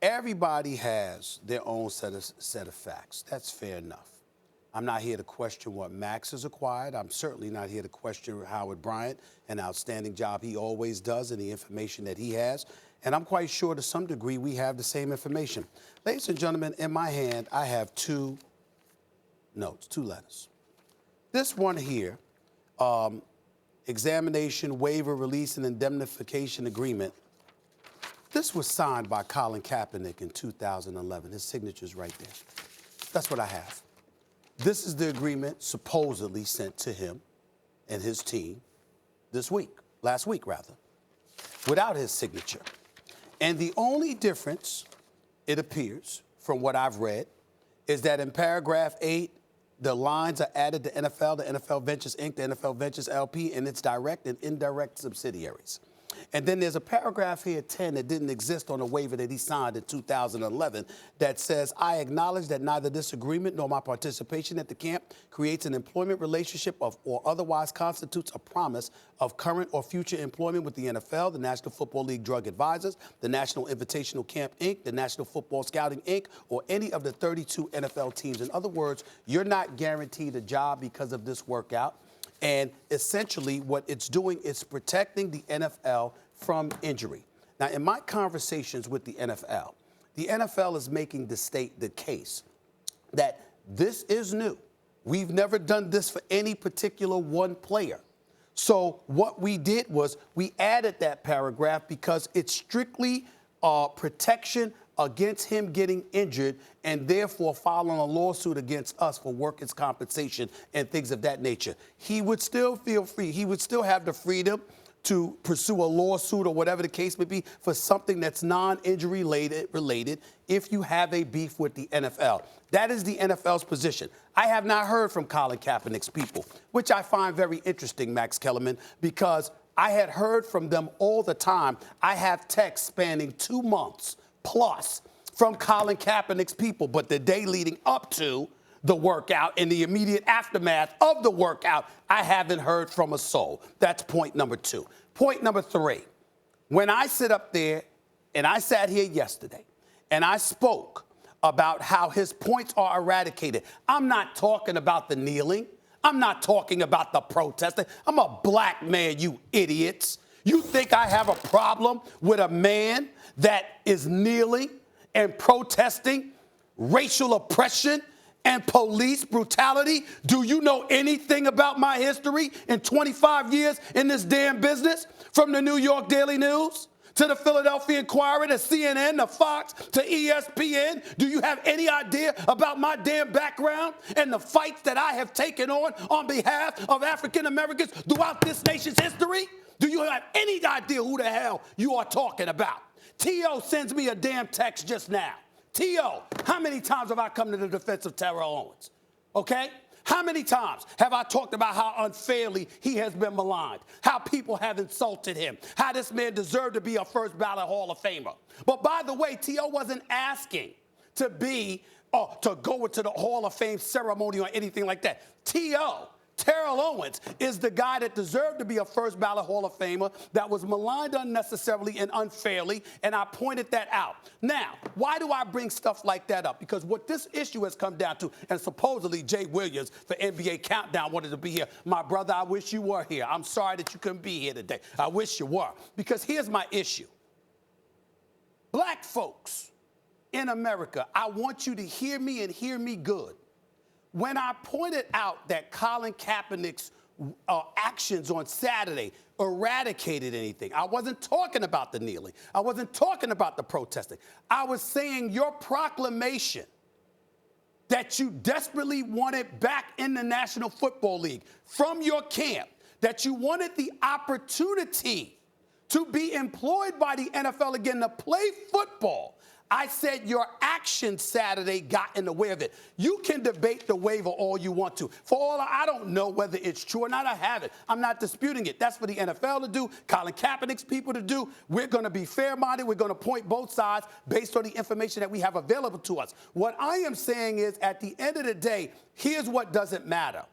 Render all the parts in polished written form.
Everybody has their own set of facts. That's fair enough. I'm not here to question what Max has acquired. I'm certainly not here to question Howard Bryant, an outstanding job he always does, and the information that he has. And I'm quite sure to some degree we have the same information. Ladies and gentlemen, in my hand, I have two notes, two letters. This one here, examination, waiver, release, and indemnification agreement. This was signed by Colin Kaepernick in 2011. His signature's right there. That's what I have. This is the agreement supposedly sent to him and his team last week, without his signature. And the only difference, it appears, from what I've read, is that in paragraph 8, the lines are added to NFL, the NFL Ventures Inc., the NFL Ventures LP, and its direct and indirect subsidiaries. And then there's a paragraph here, 10, that didn't exist on a waiver that he signed in 2011 that says, I acknowledge that neither this agreement nor my participation at the camp creates an employment relationship or otherwise constitutes a promise of current or future employment with the NFL, the National Football League Drug Advisors, the National Invitational Camp, Inc., the National Football Scouting, Inc., or any of the 32 NFL teams. In other words, you're not guaranteed a job because of this workout. And essentially what it's doing is protecting the NFL from injury. Now, in my conversations with the NFL is making the case that this is new. We've never done this for any particular one player. So what we did was we added that paragraph because it's strictly protection against him getting injured and therefore filing a lawsuit against us for workers' compensation and things of that nature. He would still feel free. He would still have the freedom to pursue a lawsuit or whatever the case may be for something that's non-injury related if you have a beef with the NFL. That is the NFL's position. I have not heard from Colin Kaepernick's people, which I find very interesting, Max Kellerman, because I had heard from them all the time. I have texts spanning 2 months plus from Colin Kaepernick's people, but the day leading up to the workout and the immediate aftermath of the workout, I haven't heard from a soul. That's point number 2. Point number 3, when I sit up there, and I sat here yesterday, and I spoke about how his points are eradicated, I'm not talking about the kneeling. I'm not talking about the protesting. I'm a black man, you idiots. You think I have a problem with a man that is kneeling and protesting racial oppression and police brutality? Do you know anything about my history in 25 years in this damn business? From the New York Daily News to the Philadelphia Inquirer to CNN to Fox to ESPN? Do you have any idea about my damn background and the fights that I have taken on behalf of African Americans throughout this nation's history? Do you have any idea who the hell you are talking about? T.O. sends me a damn text just now. T.O., how many times have I come to the defense of Terrell Owens? Okay? How many times have I talked about how unfairly he has been maligned, how people have insulted him, how this man deserved to be a first ballot Hall of Famer? But by the way, T.O. wasn't asking to go into the Hall of Fame ceremony or anything like that. T.O., Terrell Owens, is the guy that deserved to be a first ballot Hall of Famer that was maligned unnecessarily and unfairly, and I pointed that out. Now, why do I bring stuff like that up? Because what this issue has come down to, and supposedly Jay Williams for NBA Countdown wanted to be here. My brother, I wish you were here. I'm sorry that you couldn't be here today. I wish you were. Because here's my issue. Black folks in America, I want you to hear me and hear me good. When I pointed out that Colin Kaepernick's actions on Saturday eradicated anything, I wasn't talking about the kneeling. I wasn't talking about the protesting. I was saying your proclamation that you desperately wanted back in the National Football League from your camp, that you wanted the opportunity to be employed by the NFL again to play football. I said your action Saturday got in the way of it. You can debate the waiver all you want to. For all I don't know whether it's true or not. I have it. I'm not disputing it. That's for the NFL to do, Colin Kaepernick's people to do. We're going to be fair-minded. We're going to point both sides based on the information that we have available to us. What I am saying is, at the end of the day, here's what doesn't matter.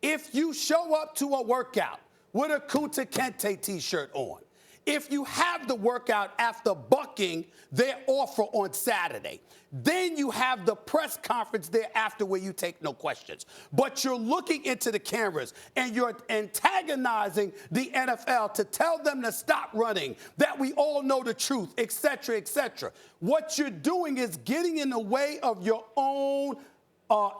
If you show up to a workout with a Kunta Kinte T-shirt on, if you have the workout after bucking their offer on Saturday, then you have the press conference thereafter where you take no questions. But you're looking into the cameras and you're antagonizing the NFL to tell them to stop running, that we all know the truth, et cetera, et cetera. What you're doing is getting in the way of your own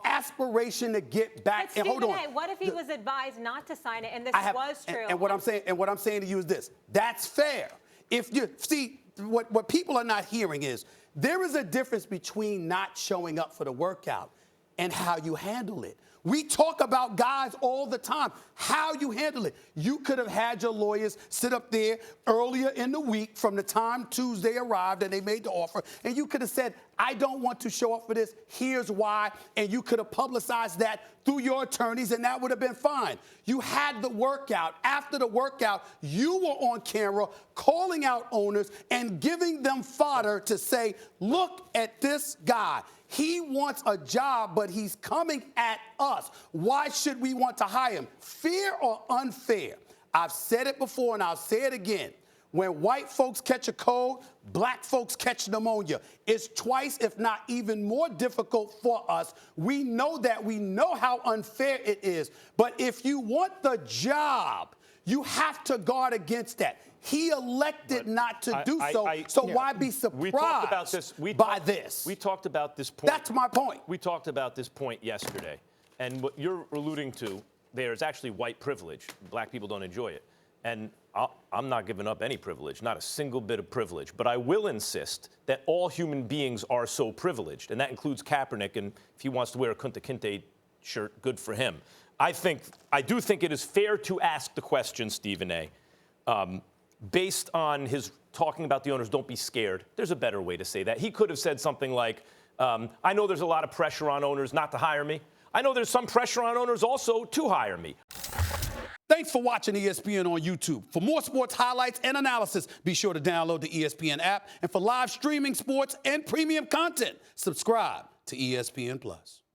aspiration to get back. But and hold on. what if he was advised not to sign it and this was true? And what I'm saying to you is this: that's fair. If you see what people are not hearing is there is a difference between not showing up for the workout and how you handle it. We talk about guys all the time, how you handle it. You could have had your lawyers sit up there earlier in the week from the time Tuesday arrived and they made the offer, and you could have said, I don't want to show up for this. Here's why. And you could have publicized that through your attorneys, and that would have been fine. You had the workout. After the workout, you were on camera calling out owners and giving them fodder to say, look at this guy. He wants a job, but he's coming at us. Why should we want to hire him? Fair or unfair? I've said it before, and I'll say it again. When white folks catch a cold, black folks catch pneumonia. It's twice, if not even more difficult for us. We know that. We know how unfair it is. But if you want the job, you have to guard against that. He elected not to do so, so why be surprised by this? We talked about this point. That's my point. We talked about this point yesterday. And what you're alluding to there is actually white privilege. Black people don't enjoy it. And I'm not giving up any privilege, not a single bit of privilege. But I will insist that all human beings are so privileged, and that includes Kaepernick. And if he wants to wear a Kunta Kinte shirt, good for him. I do think it is fair to ask the question, Stephen A. Based on his talking about the owners, don't be scared. There's a better way to say that. He could have said something like, I know there's a lot of pressure on owners not to hire me. I know there's some pressure on owners also to hire me. Thanks for watching ESPN on YouTube. For more sports highlights and analysis, be sure to download the ESPN app. And for live streaming sports and premium content, subscribe to ESPN+.